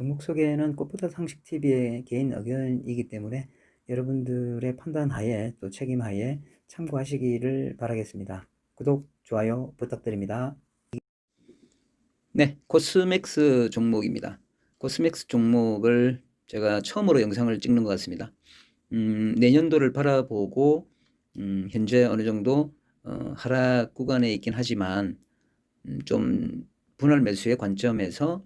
종목 소개는 꽃보다 상식TV의 개인 의견이기 때문에 여러분들의 판단 하에 또 책임 하에 참고하시기를 바라겠습니다. 구독, 좋아요 부탁드립니다. 네, 코스맥스 종목입니다. 코스맥스 종목을 제가 처음으로 영상을 찍는 것 같습니다. 내년도를 바라보고 현재 어느 정도 하락 구간에 있긴 하지만 좀 분할 매수의 관점에서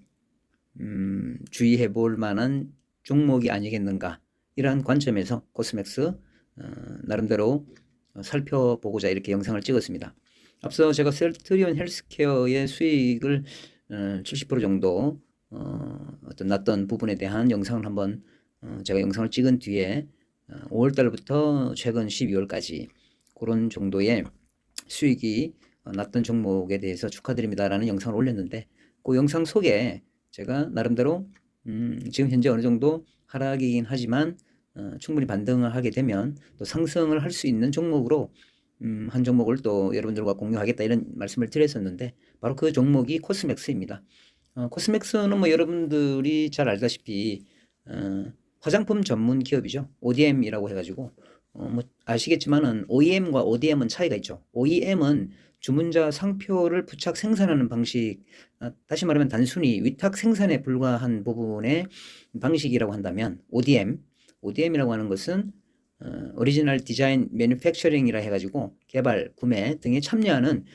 주의해 볼 만한 종목이 아니겠는가, 이러한 관점에서 코스맥스 나름대로 살펴보고자 이렇게 영상을 찍었습니다. 앞서 제가 셀트리온 헬스케어의 수익을 70% 정도 어떤 났던 부분에 대한 영상을 한번 제가 영상을 찍은 뒤에 5월달부터 최근 12월까지 그런 정도의 수익이 났던 종목에 대해서 축하드립니다라는 영상을 올렸는데, 그 영상 속에 제가 나름대로 지금 현재 어느 정도 하락이긴 하지만 충분히 반등을 하게 되면 또 상승을 할 수 있는 종목으로 한 종목을 또 여러분들과 공유하겠다 이런 말씀을 드렸었는데, 바로 그 종목이 코스맥스입니다. 코스맥스는 뭐 여러분들이 잘 알다시피 화장품 전문 기업이죠. ODM이라고 해가지고 뭐 아시겠지만은 OEM과 ODM은 차이가 있죠. OEM은 주문자 상표를 부착 생산하는 방식, 다시 말하면 단순히 위탁 생산에 불과한 부분의 방식이라고 한다면 ODM이라고 하는 것은 오리지널 디자인 매뉴팩처링이라 해가지고 개발, 구매 등에 참여하는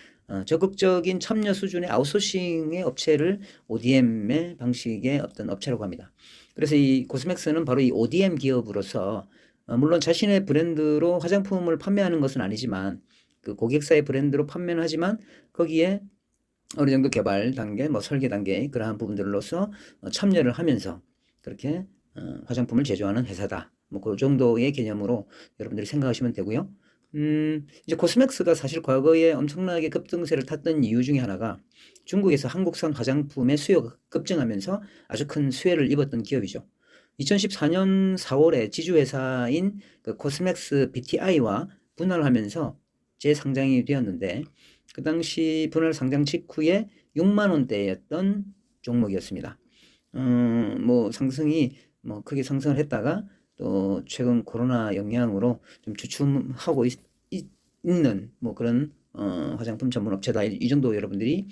적극적인 참여 수준의 아웃소싱의 업체를 ODM의 방식의 어떤 업체라고 합니다. 그래서 이 코스맥스는 바로 이 ODM 기업으로서 물론 자신의 브랜드로 화장품을 판매하는 것은 아니지만 그 고객사의 브랜드로 판매는 하지만 거기에 어느 정도 개발 단계, 뭐 설계 단계 그러한 부분들로서 참여를 하면서 그렇게 화장품을 제조하는 회사다. 뭐 그 정도의 개념으로 여러분들이 생각하시면 되고요. 이제 코스맥스가 사실 과거에 엄청나게 급등세를 탔던 이유 중에 하나가 중국에서 한국산 화장품의 수요가 급증하면서 아주 큰 수혜를 입었던 기업이죠. 2014년 4월에 지주회사인 그 코스맥스 BTI와 분할을 하면서 재상장이 되었는데, 그 당시 분할 상장 직후에 6만 원대였던 종목이었습니다. 뭐 상승이 뭐 크게 상승을 했다가 또 최근 코로나 영향으로 좀 주춤하고 있는 뭐 그런 화장품 전문 업체다, 이 정도 여러분들이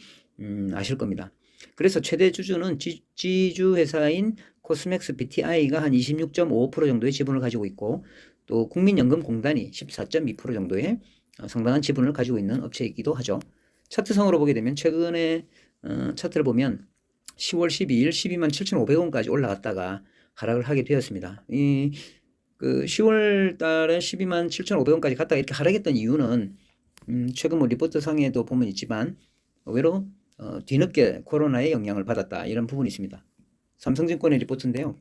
아실 겁니다. 그래서 최대 주주는 지주 회사인 코스맥스 BTI가 한 26.5% 정도의 지분을 가지고 있고, 또 국민연금공단이 14.2% 정도의 상당한 지분을 가지고 있는 업체이기도 하죠. 차트상으로 보게 되면 최근에 차트를 보면 10월 12일 12만 7,500원까지 올라갔다가 하락을 하게 되었습니다. 그 10월 달에 12만 7,500원까지 갔다가 이렇게 하락했던 이유는 최근 뭐 리포트 상에도 보면 있지만 의외로 뒤늦게 코로나의 영향을 받았다, 이런 부분이 있습니다. 삼성증권의 리포트인데요.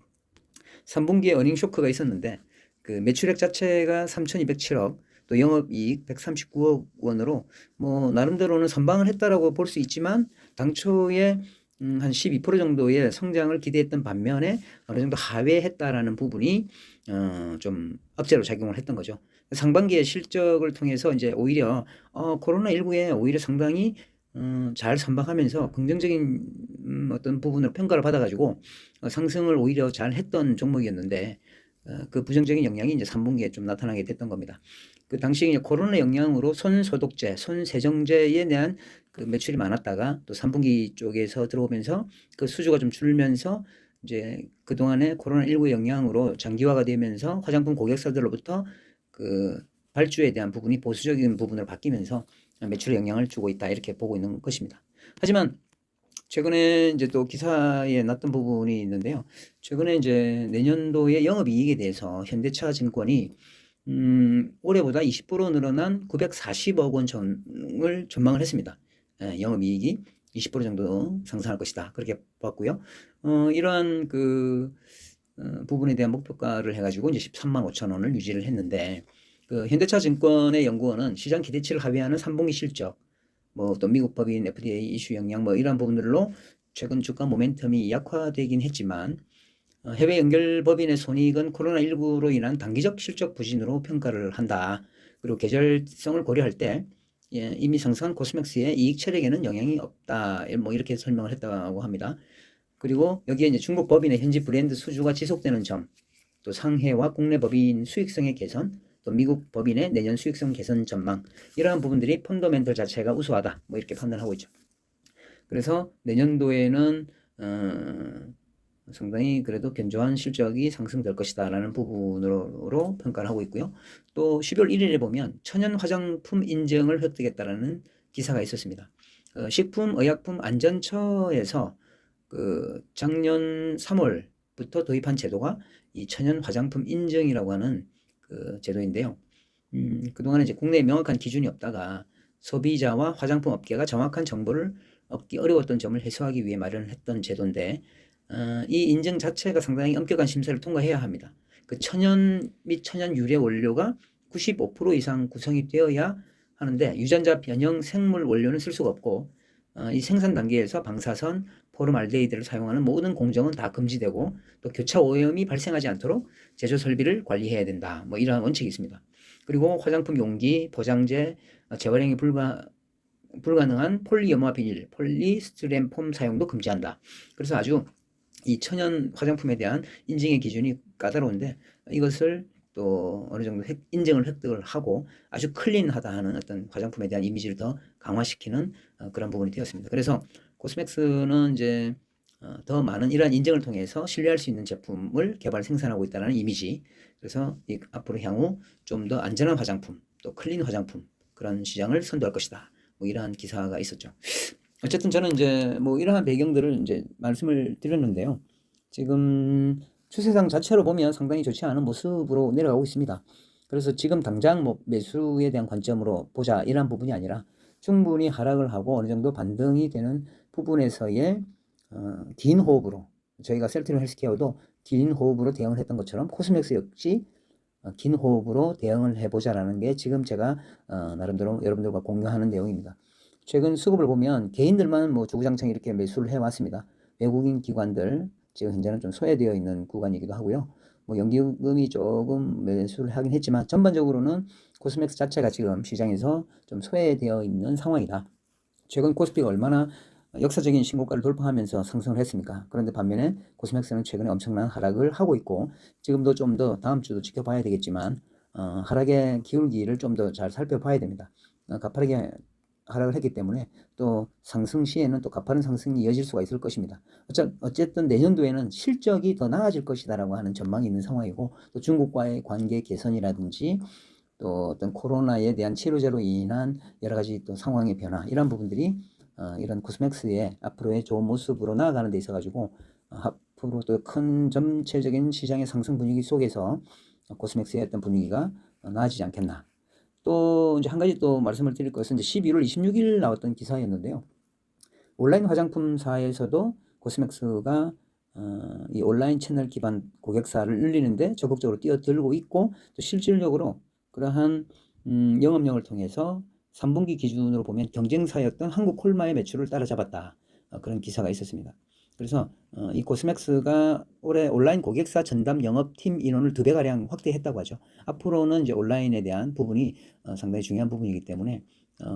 3분기에 어닝 쇼크가 있었는데 그 매출액 자체가 3,207억, 또 영업이익 139억 원으로 뭐 나름대로는 선방을 했다라고 볼 수 있지만, 당초에 한 12% 정도의 성장을 기대했던 반면에 어느 정도 하회했다라는 부분이 좀 억제로 작용을 했던 거죠. 상반기의 실적을 통해서 이제 오히려 코로나19에 오히려 상당히 잘 선방하면서 긍정적인 어떤 부분으로 평가를 받아가지고 상승을 오히려 잘 했던 종목이었는데, 그 부정적인 영향이 이제 3분기에 좀 나타나게 됐던 겁니다. 그 당시 이제 코로나 영향으로 손소독제, 손세정제에 대한 그 매출이 많았다가 또 3분기 쪽에서 들어오면서 그 수주가 좀 줄면서 이제 그동안에 코로나19 영향으로 장기화가 되면서 화장품 고객사들로부터 그 발주에 대한 부분이 보수적인 부분으로 바뀌면서 매출에 영향을 주고 있다, 이렇게 보고 있는 것입니다. 하지만 최근에 이제 또 기사에 났던 부분이 있는데요. 최근에 이제 내년도의 영업이익에 대해서 현대차증권이 올해보다 20% 늘어난 940억 원 전을 전망을 했습니다. 영업이익이 20% 정도 상승할 것이다, 그렇게 봤고요. 이러한 그 부분에 대한 목표가를 해가지고 이제 13만 5천 원을 유지를 했는데, 그 현대차증권의 연구원은 시장 기대치를 하회하는 3분기 실적, 뭐 또 미국 법인 FDA 이슈 영향 뭐 이러한 부분들로 최근 주가 모멘텀이 약화되긴 했지만, 해외 연결 법인의 손익은 코로나19로 인한 단기적 실적 부진으로 평가를 한다. 그리고 계절성을 고려할 때 이미 상승한 코스맥스의 이익 체력에는 영향이 없다, 뭐 이렇게 설명을 했다고 합니다. 그리고 여기에 이제 중국 법인의 현지 브랜드 수주가 지속되는 점, 또 상해와 국내 법인 수익성의 개선, 또 미국 법인의 내년 수익성 개선 전망, 이러한 부분들이 펀더멘털 자체가 우수하다, 뭐 이렇게 판단하고 있죠. 그래서 내년도에는 상당히 그래도 견조한 실적이 상승될 것이다 라는 부분으로 평가를 하고 있고요. 또 12월 1일에 보면 천연 화장품 인증을 획득했다라는 기사가 있었습니다. 식품의약품안전처에서 그 작년 3월부터 도입한 제도가 이 천연 화장품 인증이라고 하는 그 제도인데요. 그동안에 이제 국내에 명확한 기준이 없다가 소비자와 화장품 업계가 정확한 정보를 얻기 어려웠던 점을 해소하기 위해 마련했던 제도인데, 이 인증 자체가 상당히 엄격한 심사를 통과해야 합니다. 그 천연 및 천연 유래 원료가 95% 이상 구성이 되어야 하는데, 유전자 변형 생물 원료는 쓸 수가 없고, 이 생산 단계에서 방사선, 포름알데히드를 사용하는 모든 공정은 다 금지되고, 또 교차 오염이 발생하지 않도록 제조 설비를 관리해야 된다, 뭐 이러한 원칙이 있습니다. 그리고 화장품 용기, 포장재, 재활용이 불가능한 폴리염화 비닐, 폴리스티렌폼 사용도 금지한다. 그래서 아주 이 천연 화장품에 대한 인증의 기준이 까다로운데, 이것을 또 어느 정도 인증을 획득을 하고 아주 클린하다 하는 어떤 화장품에 대한 이미지를 더 강화시키는 그런 부분이 되었습니다. 그래서 코스맥스는 이제 더 많은 이러한 인증을 통해서 신뢰할 수 있는 제품을 개발 생산하고 있다는 이미지, 그래서 앞으로 향후 좀 더 안전한 화장품, 또 클린 화장품, 그런 시장을 선도할 것이다, 뭐 이러한 기사가 있었죠. 어쨌든 저는 이제 뭐 이러한 배경들을 이제 말씀을 드렸는데요. 지금 추세상 자체로 보면 상당히 좋지 않은 모습으로 내려가고 있습니다. 그래서 지금 당장 뭐 매수에 대한 관점으로 보자 이런 부분이 아니라 충분히 하락을 하고 어느 정도 반등이 되는 부분에서의 긴 호흡으로, 저희가 셀트리온 헬스케어도 긴 호흡으로 대응을 했던 것처럼 코스맥스 역시 긴 호흡으로 대응을 해보자라는 게 지금 제가 나름대로 여러분들과 공유하는 내용입니다. 최근 수급을 보면 개인들만 뭐 주구장창 이렇게 매수를 해왔습니다. 외국인 기관들 지금 현재는 좀 소외되어 있는 구간이기도 하고요. 뭐 연기금이 조금 매수를 하긴 했지만 전반적으로는 코스맥스 자체가 지금 시장에서 좀 소외되어 있는 상황이다. 최근 코스피가 얼마나 역사적인 신고가를 돌파하면서 상승을 했습니까? 그런데 반면에 코스맥스는 최근에 엄청난 하락을 하고 있고, 지금도 좀 더 다음 주도 지켜봐야 되겠지만 하락의 기울기를 좀 더 잘 살펴봐야 됩니다. 가파르게 하락을 했기 때문에 또 상승 시에는 또 가파른 상승이 이어질 수가 있을 것입니다. 어쨌든 내년도에는 실적이 더 나아질 것이다라고 하는 전망이 있는 상황이고, 또 중국과의 관계 개선이라든지 또 어떤 코로나에 대한 치료제로 인한 여러 가지 또 상황의 변화, 이런 부분들이 이런 코스맥스의 앞으로의 좋은 모습으로 나아가는 데 있어 가지고 앞으로 또 큰 전체적인 시장의 상승 분위기 속에서 코스맥스의 어떤 분위기가 나아지지 않겠나. 또 이제 한 가지 또 말씀을 드릴 것은 이제 11월 26일 나왔던 기사였는데요. 온라인 화장품사에서도 코스맥스가 이 온라인 채널 기반 고객사를 늘리는데 적극적으로 뛰어들고 있고, 또 실질적으로 그러한 영업력을 통해서 3분기 기준으로 보면 경쟁사였던 한국콜마의 매출을 따라잡았다, 그런 기사가 있었습니다. 그래서 이 코스맥스가 올해 온라인 고객사 전담 영업팀 인원을 2배가량 확대했다고 하죠. 앞으로는 이제 온라인에 대한 부분이 상당히 중요한 부분이기 때문에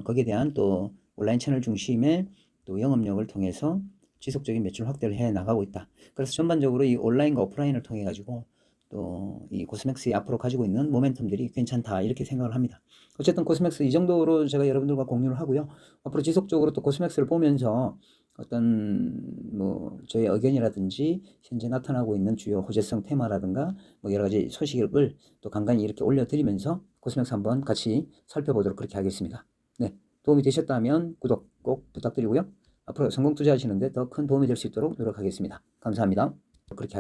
거기에 대한 또 온라인 채널 중심의 또 영업력을 통해서 지속적인 매출 확대를 해 나가고 있다. 그래서 전반적으로 이 온라인과 오프라인을 통해 가지고 또 이 코스맥스의 앞으로 가지고 있는 모멘텀들이 괜찮다, 이렇게 생각을 합니다. 어쨌든 코스맥스 이 정도로 제가 여러분들과 공유를 하고요. 앞으로 지속적으로 또 코스맥스를 보면서 어떤 뭐 저의 의견이라든지 현재 나타나고 있는 주요 호재성 테마라든가 뭐 여러 가지 소식을 또 간간히 이렇게 올려드리면서 코스맥스 한번 같이 살펴보도록 그렇게 하겠습니다. 네, 도움이 되셨다면 구독 꼭 부탁드리고요. 앞으로 성공 투자하시는데 더 큰 도움이 될 수 있도록 노력하겠습니다. 감사합니다. 그렇게 하겠습니다.